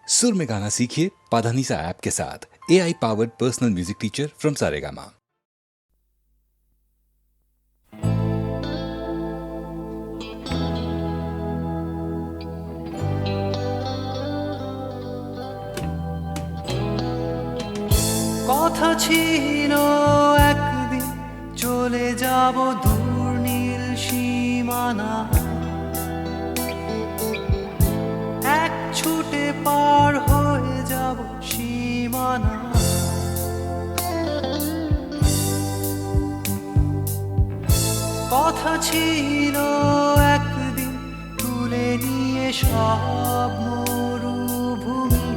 सुर में गाना सीखिए पाधानीसा ऐप के साथ। AI powered personal music teacher from Saregama. কথা ছিল একদিন চলে যাব দূর নীল সীমানা, এক ছুটে পার হয়ে যাব সীমানা। কথা ছিল একদিন তুলে নিয়ে সব মরুভূমি,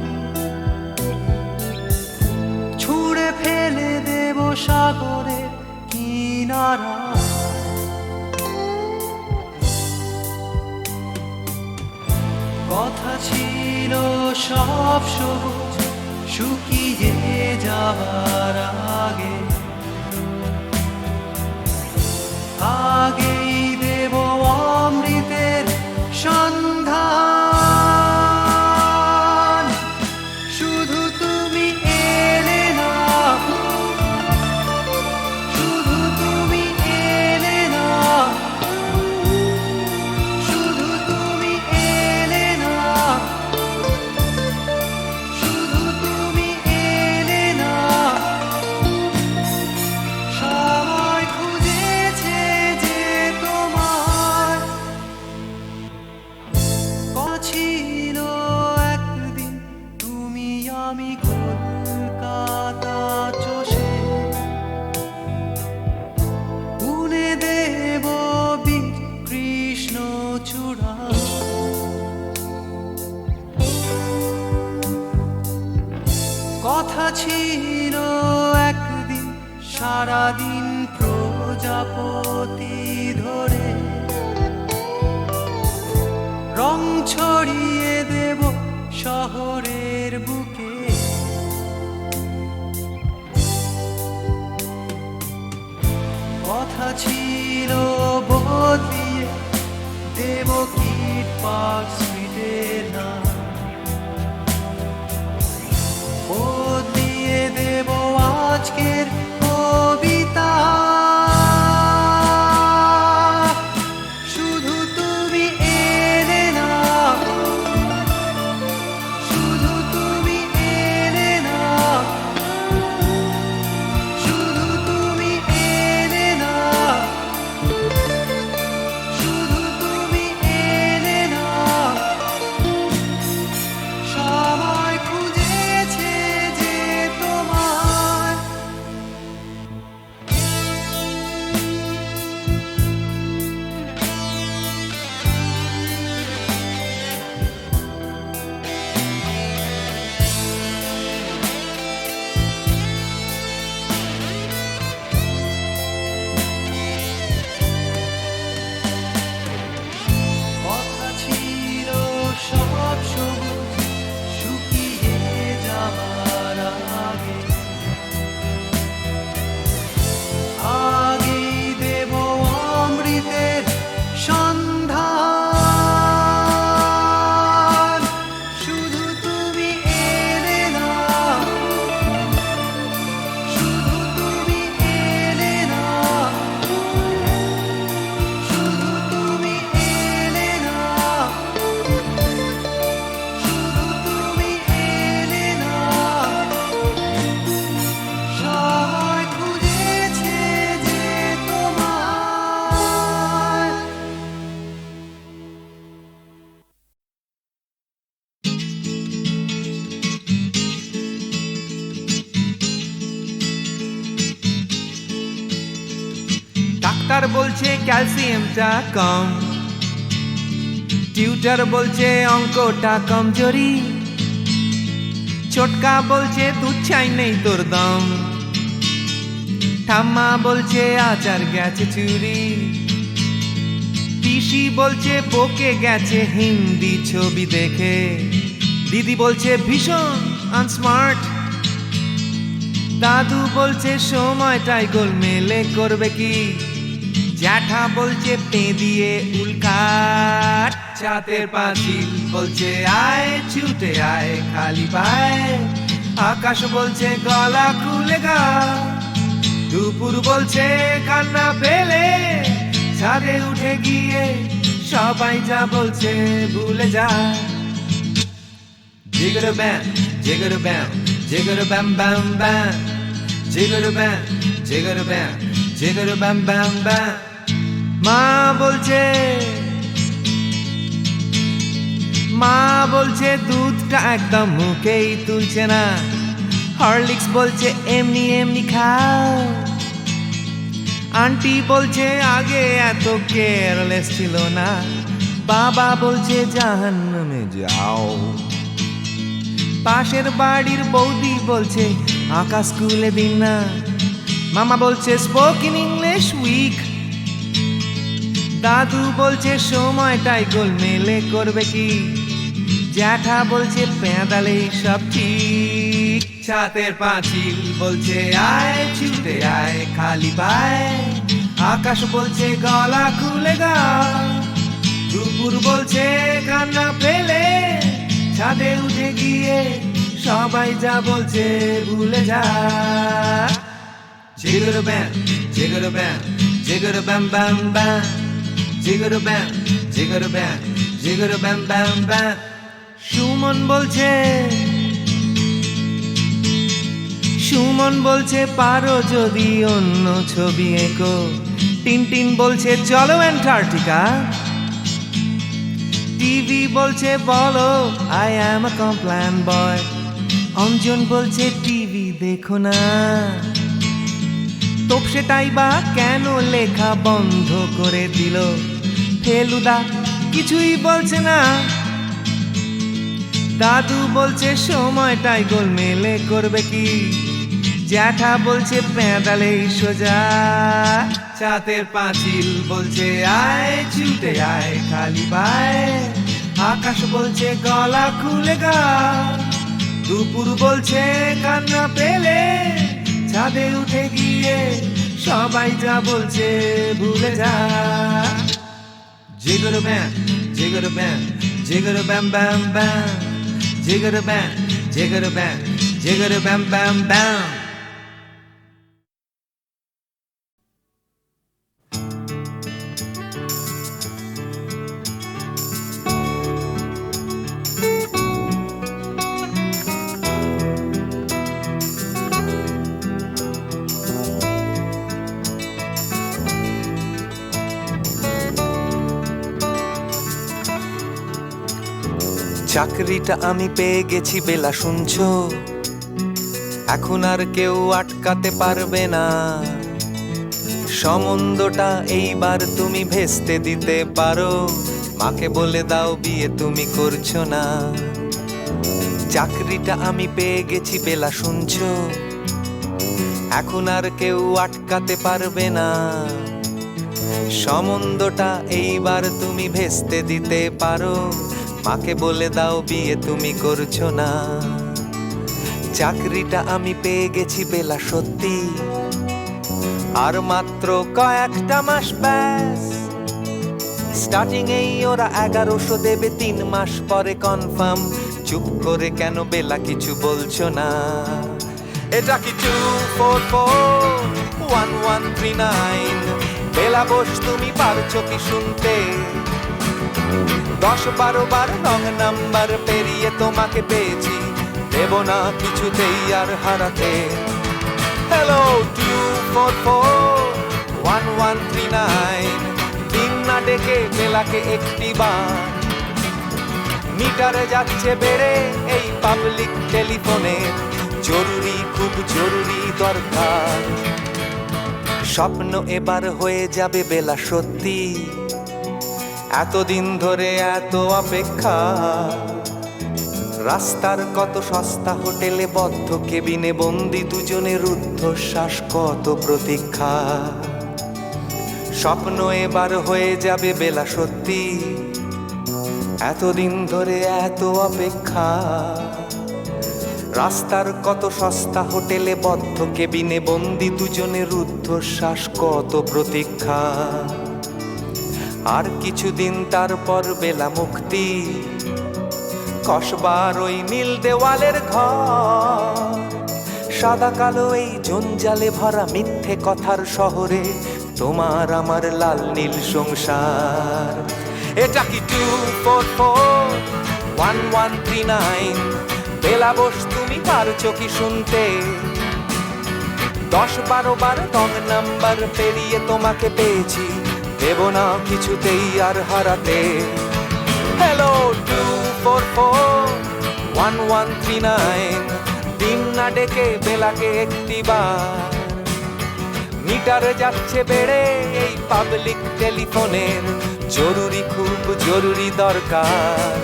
ছুঁড়ে ফেলে দেব সাগরের কিনারা। কথা ছিল সব সবুজ শুকিয়ে যাবার আগে, আগেই দেব অমৃতের সন্ধান। শুধু তুমি এলে না, শুধু তুমি এলে না, শুধু তুমি এলে না, শুধু তুমি এলে না। সবাই খুঁজেছে যে তোমার ছিল একদিন তুমি আমি কলকাতা চষে বুনে দেব বীর কৃষ্ণ চূড়া। কথা ছিল একদিন সারাদিন প্রজাপতি ধরে রং ছড়িয়ে দেব শহরের বুকে। কথা ছিল বদলিয়ে দেব কিট পার্ক স্ট্রিটের নাম, বদলিয়ে দেব আজকের কবিতা। শুধু তুমি এলে না, শুধু তুমি এলে না, শুধু তুমি এলে না, শুধু তুমি এলে না। সবাই খুঁজেছে যে তোমার কথা ছিল সব সবুজ শুকিয়ে যাবার আগে, আগেই দেব অমৃতের সন্ধান। শুধু তুমি এলে না, শুধু তুমি এলে না, শুধু তুমি এলে না, শুধু তুমি এলে না। সবাই খুঁজেছে যে তোমার ডাক্তার বলছে ক্যালসিয়ামটা কম, টিউটার বলছে অঙ্কটা কমজোরি, ছোটকা বলছে দুধ চাই নেই তোর দম, ঠাম্মা বলছে আচার গেছে চুরি, পিসি বলছে পকে গেছে হিন্দি ছবি দেখে, দিদি বলছে ভীষণ আনস্মার্ট, দাদু বলছে সময়টাই গোলমেলে করবে কি, জ্যাঠা বলছে পে দিয়ে উল্কাট, ছাতের পাঁচিল বলছে আয় ছুটে আয় খালি পায়, আকাশ বলছে গলা খুলে গা, দুপুর বলছে কান্না ফেলে, ছাদে উঠে গিয়ে সবাই যা বলছে ভুলে যা। জিগর ব্যাম জিগর ব্যাম জিগর ব্যাম ব্যাম ব্যাম, জিগর ব্যাম জিগর ব্যাম জিগর ব্যাম ব্যাম ব্যাম। মা বলছে দুধটা একদম মুখেই তুলছে না, হরলিক্স বলছে এমনি এমনি খাও, আন্টি বলছে আগে এত কেয়ারলেস ছিল না, বাবা বলছে জাহান্নামে যাও, পাশের বাড়ির বৌদি বলছে আকাশ স্কুলে দিন না, মামা বলছে স্পোকেন ইংলিশ উইক, দাদু বলছে সময়টাই গোলমেলে করবে কি, জ্যাঠা বলছে পেঁদালে সব ঠিক। ছাতের পাঁচিল বলছে আয় ছুটে আয় খালি পায়, আকাশ বলছে গলা খুলে গা, দুপুর বলছে কান্না ফেলে, ছাদে উঠে গিয়ে সবাই যা বলছে ভুলে যা। জিগর ব্যাম জিগর ব্যাম জিগর ব্যাম ব্যাম ব্যাম, জিগর ব্যাম জিগর ব্যাম জিগর ব্যাম ব্যাম ব্যাম। সুমন বলছে পারো যদি অন্য ছবি এঁকো, টিনটিন বলছে চলো অ্যান্টার্কটিকা, টিভি বলছে বলো আই অ্যাম আ কমপ্ল্যান বয়, অঞ্জন বলছে টিভি দেখো না, তোপসেটাই বা কেন লেখা বন্ধ করে দিল, ফেলুদা কিছুই বলছে না, দাদু বলছে সময়টাই গোলমেলে করবে কি, জ্যাঠা বলছে পেঁদালেই সোজা। ছাতের পাঁচিল বলছে আয় ছুটে আয় খালি পায়, আকাশ বলছে গলা খুলে গা, দুপুর বলছে কান্না পেলে, ছাদে উঠে গিয়ে সবাই যা বলছে ভুলে যা। জিগর ব্যাম জিগর ব্যাম জিগর ব্যাম ব্যাম ব্যাম, জিগর ব্যাম জিগর ব্যাম জিগর ব্যাম ব্যাম ব্যাম। চাকরিটা আমি পেয়ে গেছি বেলা শুনছো, এখন আর কেউ আটকাতে পারবে না, সম্বন্ধটা এইবার তুমি ভেস্তে দিতে পারো, মাকে বলে দাও বিয়ে তুমি করছো না। চাকরিটা আমি পেয়ে গেছি বেলা শুনছো, এখন আর কেউ আটকাতে পারবে না, সম্বন্ধটা এইবার তুমি ভেস্তে দিতে পারো, মাকে বলে দাও বিয়ে তুমি করছো না। চাকরিটা আমি পেয়ে গেছি বেলা সত্যি, আর মাত্র কয়েকটা মাস ব্যাস, স্টার্টিং এই ওরা 1100 দেবে, 3 মাস পরে কনফার্ম, চুপ করে কেন বেলা কিছু বলছো না? এটা কি 2441139? বেলা বোস তুমি পারছো কি শুনতে? 10-12 বার রং নাম্বার পেরিয়ে তোমাকে পেয়েছি, দেব না কিছুতেই আর হারাতে। হ্যালো 2441139, দিন না ডেকে বেলাকে একটি বার, মিটারে যাচ্ছে বেড়ে এই পাবলিক টেলিফোনে, জরুরি খুব জরুরি দরকার। স্বপ্ন এবার হয়ে যাবে বেলা সত্যি, এতদিন ধরে এত অপেক্ষা, রাস্তার কত সস্তা হোটেলে বদ্ধ কেবিনে বন্দি দুজনের রুদ্ধশ্বাস, কত প্রতীক্ষা। স্বপ্ন এবার হয়ে যাবে বেলা সত্যি, এতদিন ধরে এত অপেক্ষা, রাস্তার কত সস্তা হোটেলে বদ্ধ কেবিনে বন্দি দুজনের রুদ্ধশ্বাস, কত প্রতীক্ষা। আর কিছুদিন তারপর বেলা মুক্তি, কসবার ওই নীল দেওয়ালের ঘর, সাদা কালো এই জঞ্জালে ভরা মিথ্যে কথার শহরে তোমার আমার লাল নীল সংসার। এটা কি 2441139? বেলা বস তুমি পারছো কি শুনতে? 10-12 বার রং নাম্বার পেরিয়ে তোমাকে পেয়েছি, দেব না কিছুতেই আর হারাতে। হ্যালো 2441139, দিন না ডেকে বেলাকে একটিবার। মিটার যাচ্ছে বেড়ে এই পাবলিক টেলিফোনের, জরুরি খুব জরুরি দরকার।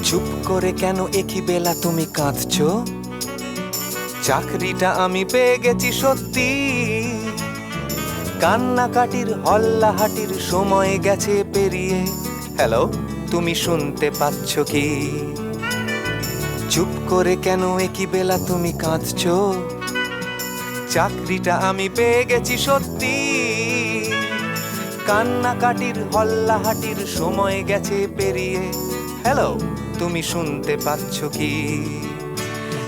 চুপ করে কেন একই বেলা তুমি কাঁদছো? চাকরিটা আমি পেয়ে গেছি সত্যি, কান্নাকাটির হল্লাহাটির সময় গেছে পেরিয়ে। হ্যালো, তুমি শুনতে পাচ্ছ কি? চুপ করে কেন একই বেলা তুমি কাঁদছো? চাকরিটা আমি পেয়ে গেছি সত্যি, কান্নাকাটির হল্লাহাটির সময় গেছে পেরিয়ে। হ্যালো, তুমি শুনতে পাচ্ছ কি?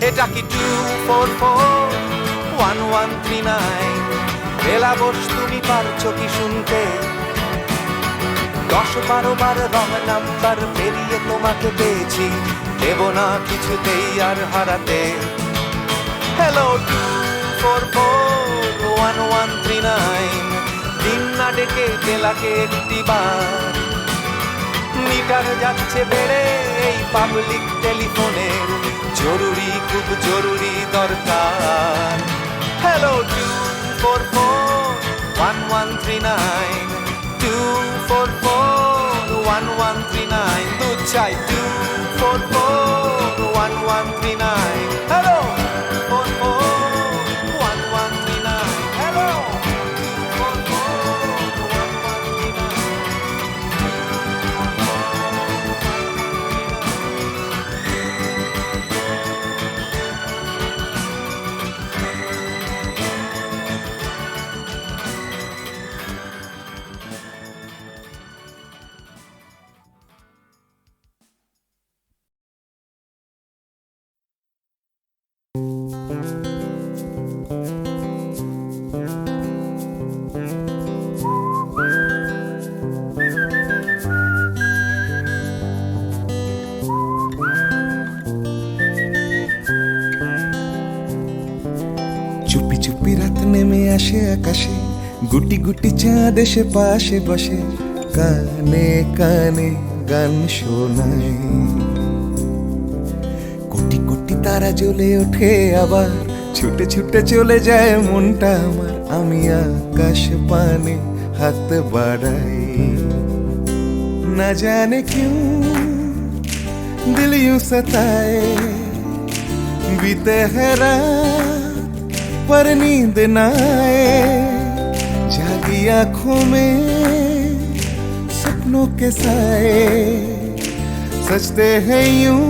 এটা কি 2441139? বেলা বস তুমি পারছো কি শুনতে? 10-12 বার রং নাম্বার পেরিয়ে তোমাকে পেয়েছি, দেব না কিছুতেই আর হারাতে। হ্যালো 2441139, দিন না ডেকে বেলাকে একটিবার। মিটার যাচ্ছে বেড়ে এই পাবলিক টেলিফোনের, জরুরি খুব জরুরি দরকার। হ্যালো 2441139, 2441139, দুধ চাই 2441139। Hello 2441139, hello 2441139। চুপি চুপি রাত নেমে আসে আকাশে, গুটি গুটি চাঁদ এসে পাশে বসে, কানে কানে গান শোনায়। কোটি কোটি তারা জ্বলে ওঠে আবার, ছুটে ছুটে চলে যায় মনটা আমার। আমি আকাশ পানে হাত বাড়াই, না জানে क्यों दिल यूं सताए। बीते है रात पर नींद न आए, जागी आंखों में सपनों के साए। सजते हैं यूं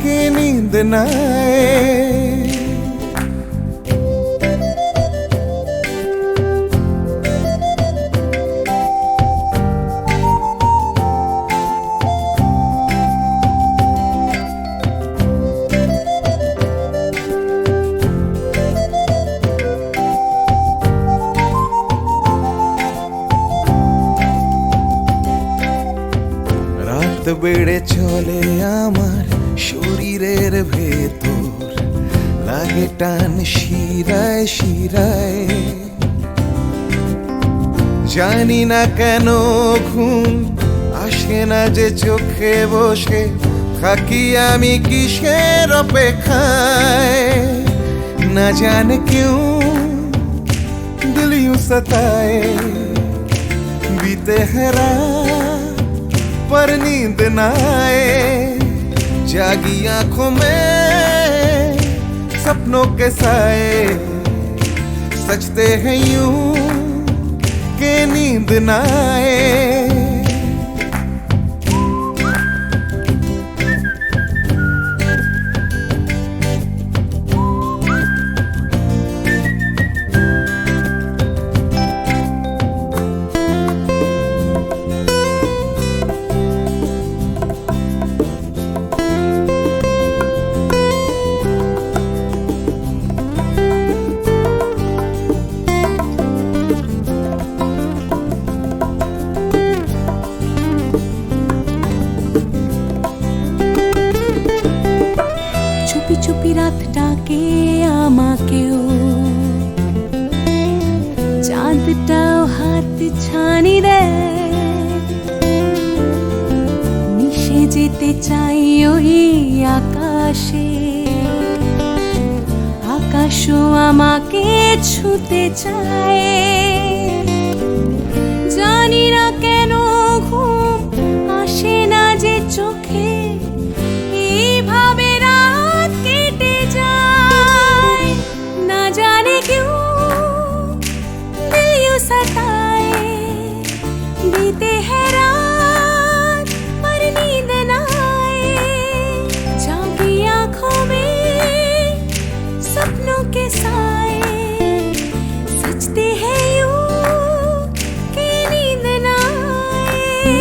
कि नींद न आए। রাত বেড়ে চলে আমার শরীরের ভেতর, লাগে টান শিরায় শিরায়। জানি না কেন ঘুম আসে না যে চোখে, বসে থাকি আমি কিসের অপেক্ষায়। না জানে क्यों दिल यूं सताए। बीते है रात पर नींद न आए, जागी आंखों में सपनों के साए। सजते हैं यूं के नींद न आए। চুপি চুপি রাত ডাকে আমাকেও, চাঁদটাও হাত ছানি দেয়। মিশে যেতে চাই ওই আকাশে, আকাশও আমাকে ছুতে চায়। জানি না কেন ঘুম আসে না যে চোখে, এইভাবে রাত কেটে যায়। না জানে क्यों दिल यूं सताए, बीते है रात पर नींद न आए। जागी आंखों में सपनों के साए, सजते हैं यूं कि नींद न आए।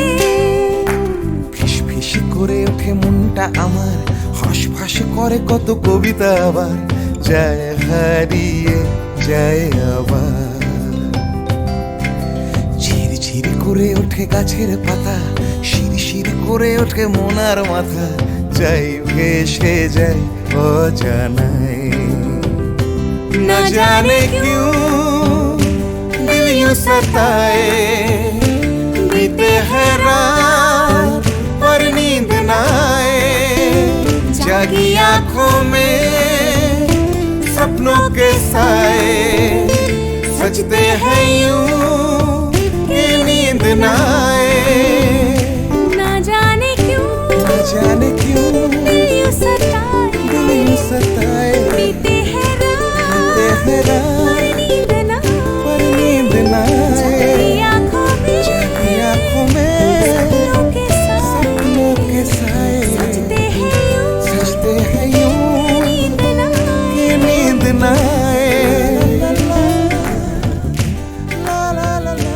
ফিস করে ওঠে মনটা আমার, হাঁস করে কত কবিতা আবার, যায় হারিয়ে যায় আবার। ঝিরঝির করে ওঠে গাছের পাতা, শিরশির করে ওঠে মনার মাথা, যাই ভেসে যায় অজানায়। না জানে क्यों दिल यूं सताए, बीते है रात पर नींद न आए। जागी आंखों में सपनों के साए, सजते हैं यूं कि नींद न आए। ना जाने क्यों दिल यूं सताए, बीते है रात पर नींद न पर नींद न आए। जागी आंखों में सपनों के साए, सजते हैं यूं नींद न कि नींद न आए। ला ला ला ला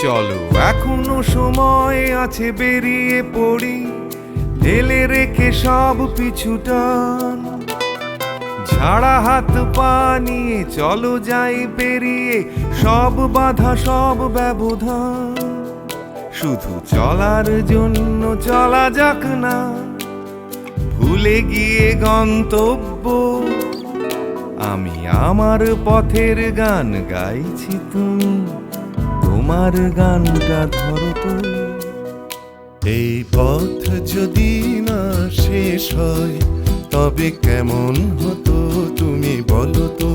চলো এখনো সময় আছে, বেরিয়ে পড়ি, ফেলে রেখে সব পিছুটান। ঝাড়া হাত পা নিয়ে চলো যাই পেরিয়ে সব বাধা সব ব্যবধান। শুধু চলার জন্য চলা যাক না, ভুলে গিয়ে গন্তব্য। আমি আমার পথের গান গাইছি, তুমি তোমার গানটা ধরো তো। এই পথ যদি না শেষ হয় তবে কেমন হতো তুমি বলো তো।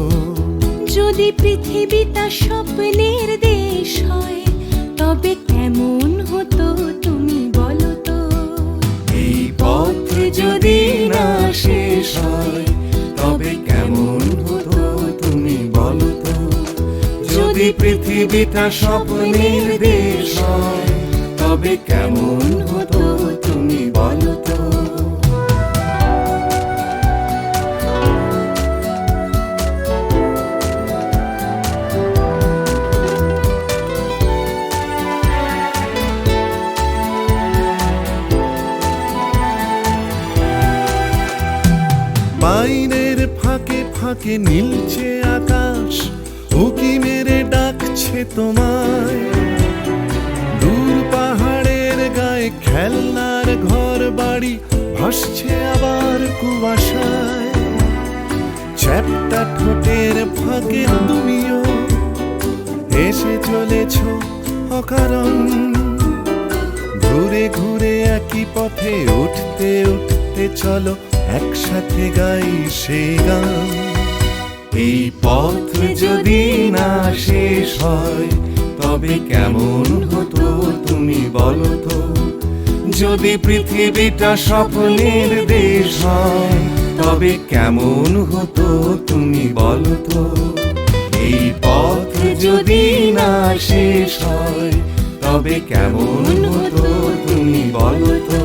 যদি পৃথিবীটা স্বপ্নের দেশ হয় তবে কেমন হতো তুমি বলো তো। এই পথ যদি না শেষ হয় তবে কেমন হতো তুমি বলো তো। যদি পৃথিবীটা স্বপ্নের দেশ হয় তবে কেমন হতো তুমি বলো তো। বাইরের ফাঁকে ফাঁকে নীলছে আকাশ, উকি মেরে ডাকছে তোমায়। দূর পাহাড়ের গায়ে খেলনার ঘর বাড়ি ভাসছে আবার কুয়াশায়। চ্যাপ্টা ঠোঁটের ফাঁকে তুমিও এসে চলেছ অকারণ। ঘুরে ঘুরে একই পথে উঠতে উঠতে চলো একসাথে গাই সেই গান। এই পথ যদি না শেষ হয় তবে কেমন হতো তুমি বলো তো? যদি পৃথিবীটা স্বপ্নের দেশ হয় তবে কেমন হতো তুমি বলো তো? এই পথ যদি না শেষ হয় তবে কেমন হতো তুমি বলো তো?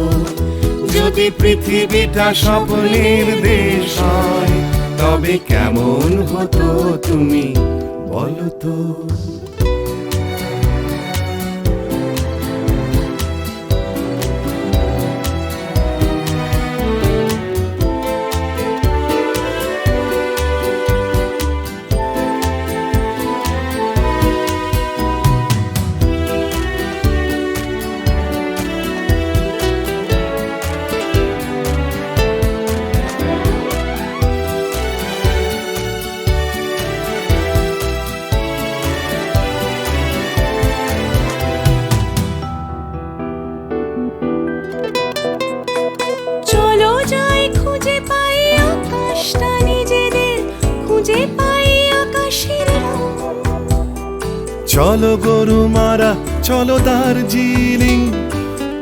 যদি পৃথিবীটা স্বপ্নের দেশ হয় তবে কেমন হতো তুমি বলো তো? চলো যাই খুঁজে পাই আকাশটা নিজেদের, খুঁজে পাই আকাশের রং। চলো গরু মারা চলো দার্জিলিং,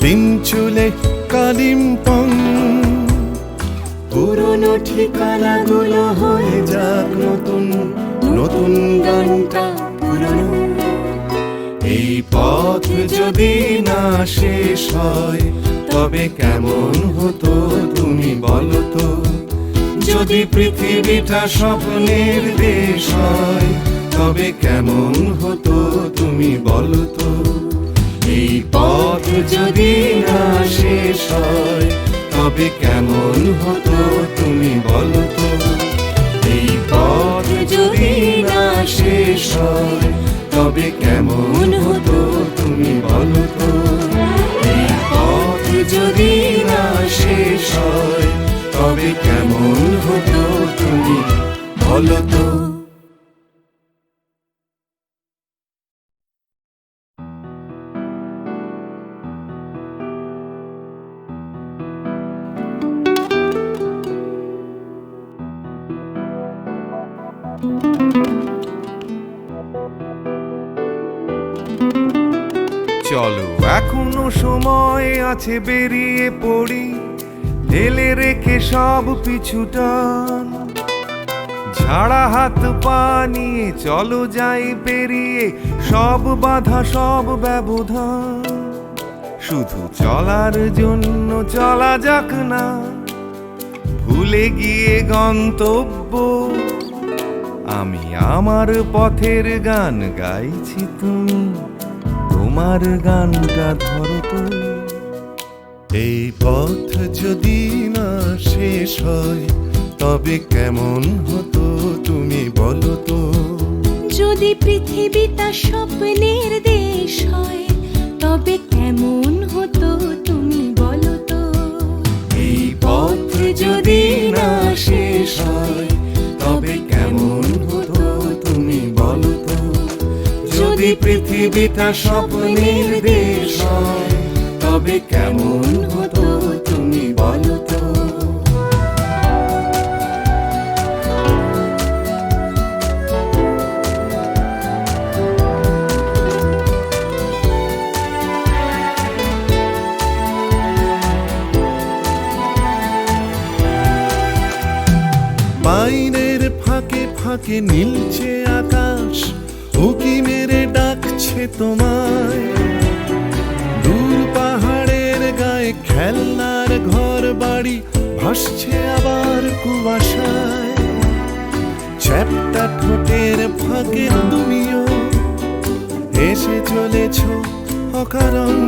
তিনচুলে কালিম্পং। পুরনো ঠিকানাগুলো হয়ে যাক নতুন, নতুন গানটা পুরনো। এই পথ যদি না শেষ হয় তবে কেমন হতো তুমি বলো তো? যদি পৃথিবীটা স্বপ্নের দেশ হয় তবে কেমন হতো তুমি বলো তো? এই পথ যদি না শেষ হয় তবে কেমন হতো তুমি বলো তো? এই পথ যদি না শেষ হয় তবে কেমন হতো তুমি বলো তো? এই পথ যদি না শেষ হয় তবে কেমন হতো তুমি বলো তো? চলো এখনো সময় আছে, বেরিয়ে পড়ি ঢেলে রেখে সব পিছুটান। ঝাড়া হাত পা নিয়ে চলো যাই পেরিয়ে সব বাধা সব ব্যবধান। শুধু চলার জন্য চলা যাক না, ভুলে গিয়ে গন্তব্য। আমি আমার পথের গান গাইছি, তুমি তোমার গানটা ধরো তো। এই পথ যদি না শেষ হয় তবে কেমন হতো তুমি বলো তো? যদি পৃথিবীটা স্বপ্নের দেশ হয় তবে কেমন হতো তুমি বলো তো? এই পথ যদি না শেষ হয় তবে কেমন হতো তুমি বলো তো? যদি পৃথিবীটা স্বপ্নের দেশ হয় তবে কেমন হতো তুমি বলো তো? পাইনের ফাঁকে ফাঁকে নীলছে আকাশ, উকি মেরে ডাকছে তোমায়। দূর পাহাড়ের গায়ে খেলনার ঘর বাড়ি ভাসছে আবার কুয়াশায়। চ্যাপ্টা ঠোঁটের ফাঁকে তুমিও এসে চলেছ অকারণ।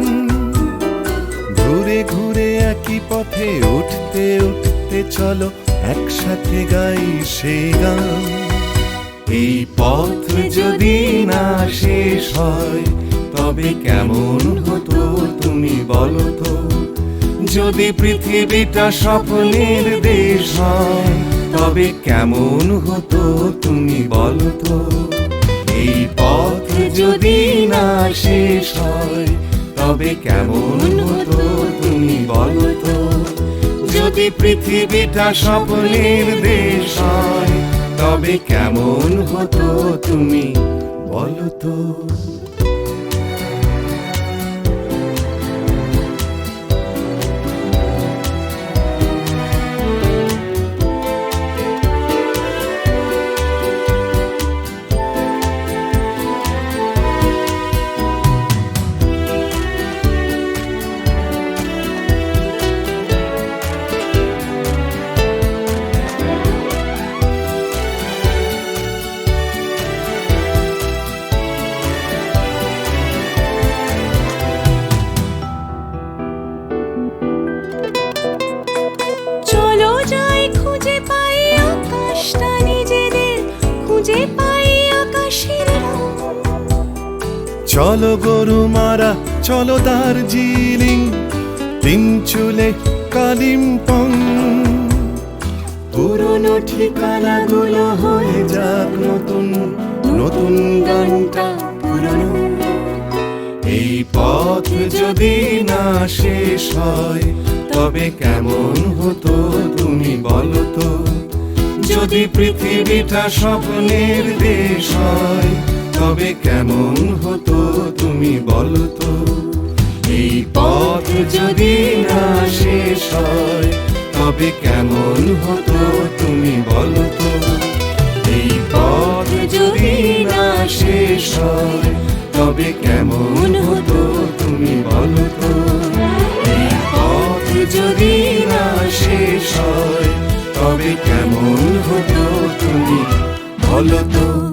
ঘুরে ঘুরে একই পথে উঠতে উঠতে চলো একসাথে গাই সেই গান। এই পথ যদি না শেষ হয় তবে কেমন হতো তুমি বলো তো? যদি পৃথিবীটা স্বপ্নের দেশ হয় তবে কেমন হতো তুমি বলো তো? এই পথ যদি না শেষ হয় তবে কেমন হতো তুমি বলো তো যদি পৃথিবীটা স্বপ্নের দেশ হয় তবে কেমন হতো তুমি বলো তো চলো যাই খুঁজে পাই আকাশটা নিজেদের খুঁজে পাই আকাশের রং চলো গরু মারা চলো দার্জিলিং তিন চুলে কালিম্পং পুরনো ঠিকানাগুলো হয়ে যাক নতুন নতুন গানটা পুরনো এই পথ যদি না শেষ হয় তবে কেমন হতো তুমি বলো তো যদি পৃথিবীটা স্বপ্নের দেশ হয় তবে কেমন হতো তুমি বলো তো এই পথ যদি না শেষ হয় তবে কেমন হতো তুমি বলো তো এই পথ যদি না শেষ হয় তবে কেমন হতো তুমি বলো তো এই পথ যদি না শেষ হয় তবে কেমন হতো তুমি বলো তো